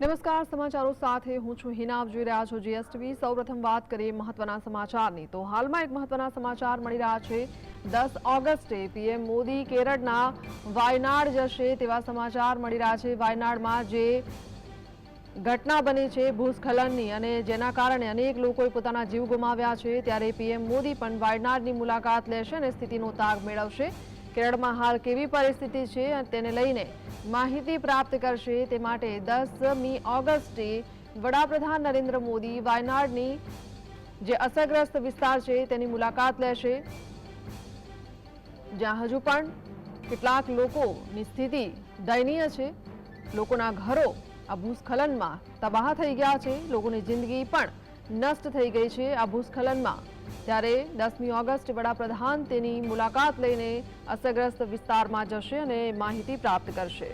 નમસ્કાર, સમાચારો સાથે હું છું હિના. આપ જોઈ રહ્યા છો જીએસટીવી. સૌપ્રથમ વાત કરીએ મહત્વના સમાચારની. તો હાલમાં એક મહત્વના સમાચાર મળી રહ્યા છે. 10 ઓગસ્ટે પીએમ મોદી કેરળના વાયનાડ જશે તેવા સમાચાર મળી રહ્યા છે. વાયનાડમાં જે ઘટના બની છે ભૂસ્ખલનની અને જેના કારણે અનેક લોકોએ પોતાના જીવ ગુમાવ્યા છે, ત્યારે પીએમ મોદી પણ વાયનાડની મુલાકાત લેશે અને સ્થિતિનો તાગ મેળવશે. કેરળમાં હાલ કેવી પરિસ્થિતિ છે તેને લઈને માહિતી પ્રાપ્ત કરશે. તે માટે 10મી ઓગસ્ટે વડાપ્રધાન નરેન્દ્ર મોદી વાયનાડની જે અસરગ્રસ્ત વિસ્તાર છે તેની મુલાકાત લેશે, જ્યાં હજુ પણ કેટલાક લોકોની સ્થિતિ દયનીય છે. લોકોના ઘરો આ ભૂસ્ખલનમાં તબાહ થઈ ગયા છે, લોકોની જિંદગી પણ નષ્ટ થઈ ગઈ છે આ ભૂસ્ખલનમાં. ત્યારે 10મી ઓગસ્ટ વડાપ્રધાન તેની મુલાકાત લઈને અસરગ્રસ્ત વિસ્તારમાં જશે અને માહિતી પ્રાપ્ત કરશે.